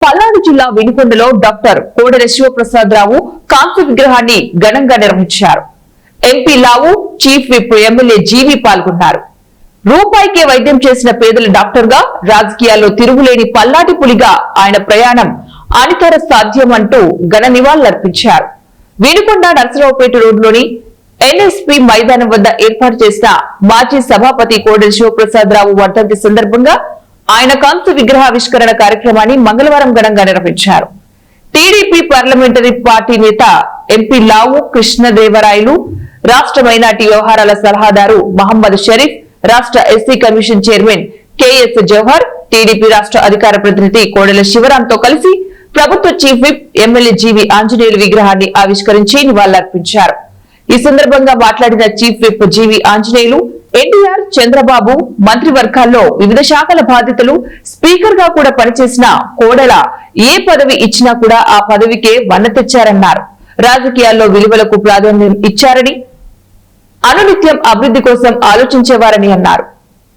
పల్నాడు జిల్లా వినుకొండలో డాక్టర్ కోడెల శివప్రసాదరావు కాంస్య విగ్రహాన్ని ఘనంగా నిర్వహించారు. ఎంపీ లావు, చీఫ్ విప్ ఎమ్మెల్యే జీవి పాల్గొన్నారు. రూపాయికే వైద్యం చేసిన పేదల డాక్టర్ గా రాజకీయాల్లో తిరుగులేని పల్నాటి పులిగా ఆయన ప్రయాణం అనితర సాధ్యం అంటూ ఘన నివాళులర్పించారు. వినుకొండ నర్సరావుపేట రోడ్లోని ఎన్ఎస్పీ మైదానం వద్ద ఏర్పాటు చేసిన మాజీ సభాపతి కోడెల శివప్రసాదరావు వర్ధంతి సందర్భంగా ఆయన కాంస్య విగ్రహావిష్కరణ కార్యక్రమాన్ని మంగళవారం ఘనంగా నిర్వహించారు. టీడీపీ పార్లమెంటరీ పార్టీ నేత ఎంపీ లావు కృష్ణదేవరాయలు, రాష్ట్ర మైనార్టీ వ్యవహారాల సలహాదారు మహమ్మద్ షరీఫ్, రాష్ట్ర SC commission chairman KS Jawahar, TDP రాష్ట్ర అధికార ప్రతినిధి కోడెల శివరాంతో కలిసి ప్రభుత్వ chief whip MLA GV Anjaneyulu విగ్రహాన్ని ఆవిష్కరించి నివాళులర్పించారు. ఈ సందర్భంగా మాట్లాడిన chief whip GV Anjaneyulu, NTR, Chandrababu మంత్రివర్గాల్లో వివిధ శాఖల బాధ్యతలు, స్పీకర్ గా కూడా పనిచేసిన కోడెల ఏ పదవి ఇచ్చినా కూడా ఆ పదవికే వన్న తెచ్చారన్నారు. రాజకీయాల్లో విలువలకు ప్రాధాన్యం ఇచ్చారని, అనునిత్యం అభివృద్ధి కోసం ఆలోచించేవారని అన్నారు.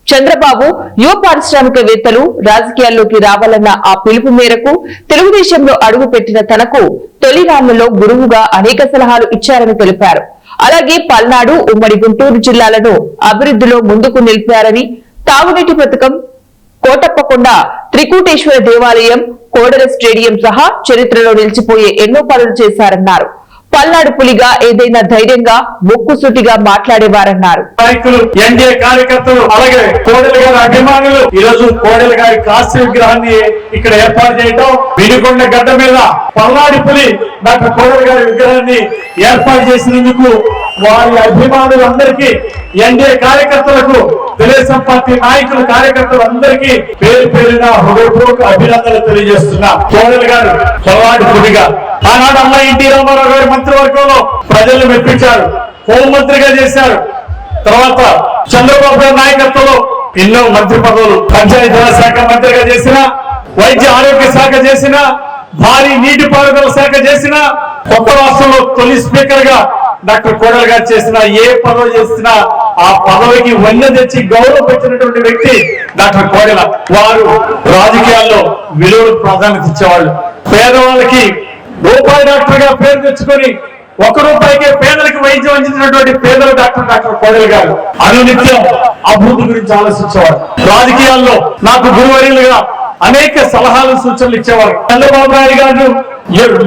చంద్రబాబు యువ పారిశ్రామికవేత్తలు రాజకీయాల్లోకి రావాలన్న ఆ పిలుపు మేరకు తెలుగుదేశంలో అడుగు పెట్టిన తనకు తొలినాళ్లలో గురువుగా అనేక సలహాలు ఇచ్చారని తెలిపారు. అలాగే పల్నాడు, ఉమ్మడి గుంటూరు జిల్లాలను అభివృద్ధిలో ముందుకు నిలిపారని, తాగునీటి పథకం, కోటప్పకొండ త్రికూటేశ్వర దేవాలయం, కోడెల స్టేడియం సహా చరిత్రలో నిలిచిపోయే ఎన్నో పనులు చేశారన్నారు. పల్నాడు పులిగా ఏదైనా ధైర్యంగా ముక్కుసూటిగా మాట్లాడేవారన్నారు. నాయకులు, ఎన్డీఏ కార్యకర్తలు, అలాగే కోడెల గారి అభిమానులు ఈ రోజు కోడెల గారి కాంస్య విగ్రహాన్ని ఇక్కడ ఏర్పాటు చేయడం, వినుకొండ గడ్డ మీద పల్నాడు పులి డాక్టర్ కోడెల గారి విగ్రహాన్ని ఏర్పాటు చేసినందుకు వారి అభిమానులందరికీ, ఎన్డీఏ కార్యకర్తలకు, తెలుగుదేశం పార్టీ నాయకులు, కార్యకర్తలు అందరికీ పేరు పేరున హృదయపూర్వక అభినందనలు తెలియజేస్తున్నా. కోడెల గారు పల్నాడు పులిగా ఆనాడు అమ్మ ఎన్టీ రామారావు గారి మంత్రివర్గంలో ప్రజలను మెప్పించారు, హోంమంత్రిగా చేశారు. తర్వాత చంద్రబాబు గారి నాయకత్వంలో ఎన్నో మంత్రి పదవులు, పంచాయతీరాజ్ శాఖ మంత్రిగా చేసిన, వైద్య ఆరోగ్య శాఖ చేసిన, భారీ నీటిపారుదల శాఖ చేసిన, కొత్త రాష్ట్రంలో తొలి స్పీకర్ గా డాక్టర్ కోడెల గారు చేసిన, ఏ పదవి చేసినా ఆ పదవికి వన్నె తెచ్చి గౌరవం పెట్టినటువంటి వ్యక్తి డాక్టర్ కోడెల. వారు రాజకీయాల్లో విలువలకు ప్రాధాన్యత ఇచ్చేవాళ్ళు. పేదవాళ్ళకి రూపాయి డాక్టర్ గా పేరు తెచ్చుకొని ₹1 పేదలకు వైద్యం అందించినటువంటి పేదల డాక్టర్ కోడెల గారు అనునిత్యం అభివృద్ధి గురించి ఆలోచించేవారు. రాజకీయాల్లో నాకు గురువర్యులుగా అనేక సలహాలు, సూచనలు ఇచ్చేవారు. చంద్రబాబు నాయుడు గారు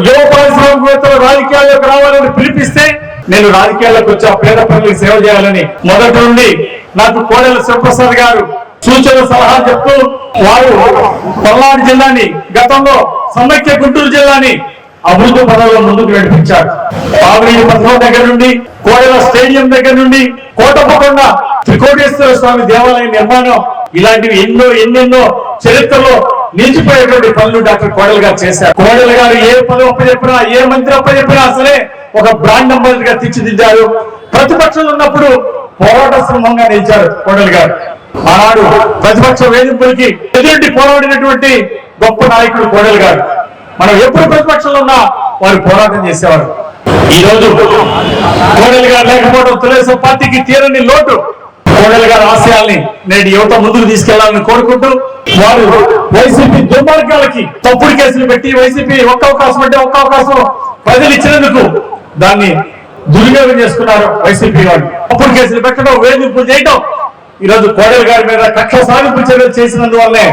యువ పారిశ్రామికవేత్తలు రాజకీయాల్లోకి రావాలని పిలిపిస్తే నేను రాజకీయాల్లోకి వచ్చి ఆ పేద ప్రజలకు సేవ చేయాలని మొదటి నుండి నాకు కోడెల శివప్రసాద్ గారు సూచన సలహాలు చెప్తూ వారు పల్నాడు జిల్లాని, గతంలో సమైక్య గుంటూరు జిల్లాని అభివృద్ధి పదంలో ముందుకు నడిపించారు. తాగునీటి పథకం దగ్గర నుండి, కోడెల స్టేడియం దగ్గర నుండి, కోటప్పకొండ త్రికోటేశ్వర స్వామి దేవాలయం నిర్మాణం, ఇలాంటివి ఎన్నెన్నో చరిత్రలో నిలిచిపోయేటువంటి పనులు డాక్టర్ కోడెల గారు చేశారు. కోడెల గారు ఏ పదవి అప్పచెప్పినా, ఏ మంత్రి అప్పచెప్పినా సరే ఒక బ్రాండ్ అంబాసిడర్ గా తీర్చిదిద్దారు. ప్రతిపక్షంలో ఉన్నప్పుడు పోరాట సింహంగా నిలిచారు కోడెల గారు. ఆనాడు ప్రతిపక్ష వేధింపులకి ఎదుటి పోరాడినటువంటి గొప్ప నాయకుడు కోడెల గారు. మనం ఎప్పుడు ప్రతిపక్షంలో ఉన్నా వారు పోరాటం చేసేవారు. ఈ రోజు కోడెల గారు లేకపోవడం తెలుగుదేశం పార్టీకి తీరని లోటు. కోడెల గారి ఆశయాల్ని నేటి యువత ముందుకు తీసుకెళ్లాలని కోరుకుంటూ, వారు వైసీపీ దుర్మార్గాలకి తప్పుడు కేసులు పెట్టి, వైసీపీ ఒక్క అవకాశం అంటే ఒక్క అవకాశం ప్రజలు ఇచ్చినందుకు దాన్ని దుర్వినియోగం చేసుకున్నారు వైసీపీ వారు. తప్పుడు కేసులు పెట్టడం, వేధింపులు చేయడం, ఈ రోజు కోడెల గారి మీద కక్ష సాధింపు చర్యలు చేసినందువల్లే